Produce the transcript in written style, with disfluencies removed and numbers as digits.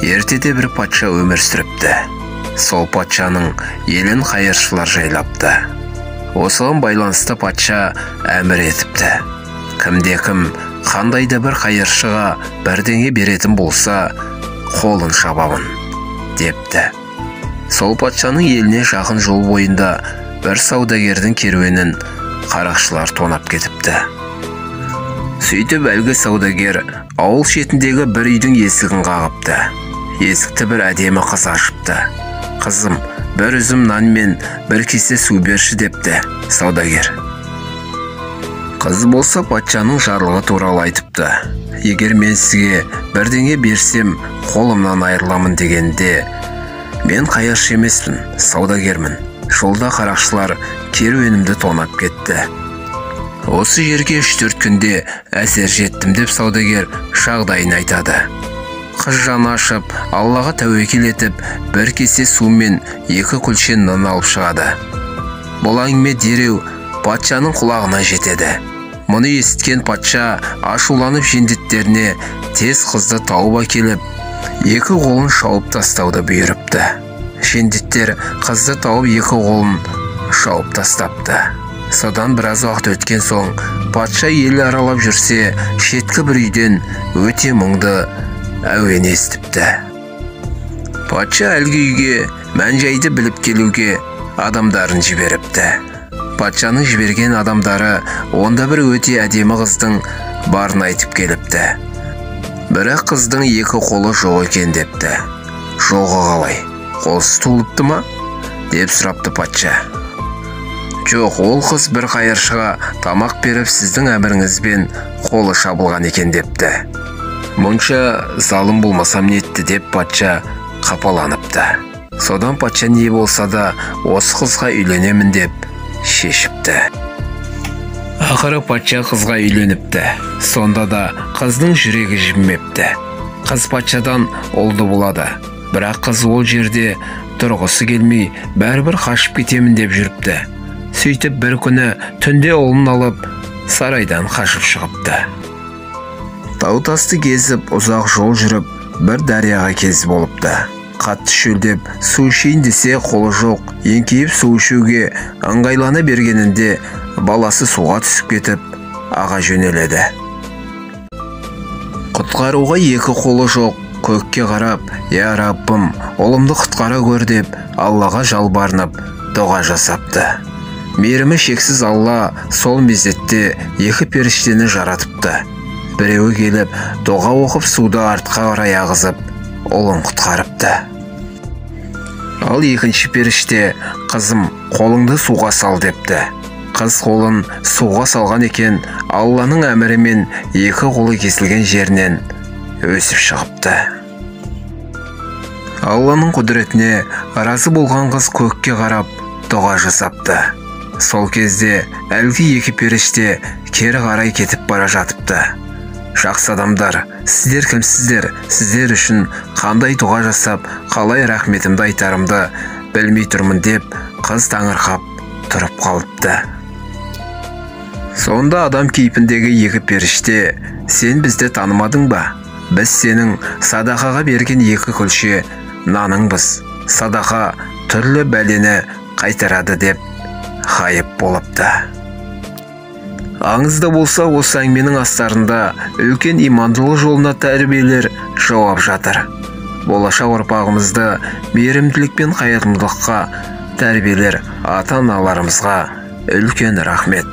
ертеде бір патша өмір сүріпті. Сол патшаның елін қайыршылар жайлапты. Осыған байланысты патша әмір етіпті. Кімде-кім қандайда бір қайыршыға бірдеңе беретін болса, қолын шабамын, депті. Сол патшаның еліне жақын жол бойында бір саудагердің керуенін қарақшылар тонап кетіпті. Сөйтіп әлгі саудагер ауыл шетіндегі бір үйдің есігін қағыпты. Есікті бір әдемі қыз ашыпты. «Қызым, бір үзім нан мен бір кесе су берші», депті саудагер. Қыз болса патшаның жарлығы туралы айтыпты. «Егер мен сізге бірдеңе берсем, қолымнан айырыламын» дегенде, «Мен қайыршы емеспін, саудагермін. Жолда қарақшылар керуенімді тонап кетті. Осы жерге 3-4 күнде әсер жеттім», деп саудагер жағдайын айтады. Қыз жаны ашып, Аллаға тәуекел етіп, бір кесе су мен 2 күлше нан алып шығады. Бұл әңгіме дереу патшаның құлағына жетеді. Мұны естіген патша ашуланып жендеттеріне тез қызды тауып әкеліп, 2 қолын шауып тастауды бұйырыпты. Жендеттер қызды тауып 2 қолын шауып тастапты. Содан біраз уақыт өткен соң, патша елі аралап жүрсе, шеткі бір үйден өте мұңды әуен естіпті. Патша әлгі үйге мән-жайды біліп келуге адамдарын жіберіпті. Патшаның жіберген адамдары онда бір өте әдемі қыздың барын айтып келіпті. Бірақ қыздың 2 қолы жоқ екен депті. «Жоғы қалай? Қолсыз туылыпты ма?» деп сұрапты патша. «Жоқ, ол қыз бір қайыршыға тамақ беріп, сіздің әміріңізбен қолы шабылған екен» депті. «Мұнша залым болмасам нетті» деп патша қапаланыпты. Содан патша не болса да осы қызға үйленемін деп шешіпті. Ақыры патша қызға үйленіпті. Сонда да қыздың жүрегі жібімепті. Қыз патшадан ұлды болады. Бірақ қыз ол жерде тұрғысы келмей, бәрібір қашып кетемін деп жүріпті. Сөйтіп бір күні түнде ұлын алып, сарайдан қашып шығыпты. Тау-тасты кезіп, ұзақ жол жүріп, бір дарияға кезіп болыпты. Қатты шөлдеп, су ішейін десе қолы жоқ, еңкейіп су ішуге ыңғайлана бергенінде баласы суға түсіп кетіп, аға жөнеледі. Құтқаруға 2 қолы жоқ, көкке қарап, «Я Раббым, ұлымды құтқара көр» деп Аллаға жалбарынып, дұға жасапты. Мейірімі шексіз Алла сол мезетте 2 періштені жаратыпты. Біреуі келіп, дұға оқып, суды артқа қарай ағызып, ұлын құтқарыпты. Ал екінші періште, «Қызым, қолыңды суға сал» депті. Қыз қолын суға салған екен, Алланың әмірімен 2 қолы кесілген жерінен өсіп шығыпты. Алланың құдіретіне разы болған қыз көкке қарап дұға жасапты. Сол кезде әлгі 2 періште кері қарай кетіп бара жатыпты. «Жақсы адамдар, сіздер кімсіздер? Сіздер үшін қандай дұға жасап, қалай рахметімді айтарымды білмей тұрмын» деп қыз таңырқап тұрып қалыпты. Сонда адам кейпіндегі 2 періште, «Сен бізді танымадың ба? Біз сенің садақаға берген 2 күлше наныңбыз. Садақа түрлі бәлені қайтарады» деп хайып болыпты. Аңызда болса, осы әңгіменің астарында үлкен имандылық жолына тәрбиелер жауап жатыр. Болашақ ұрпағымызды мейірімділік пен қайырымдылыққа тәрбиелер ата-аналарымызға үлкен рахмет.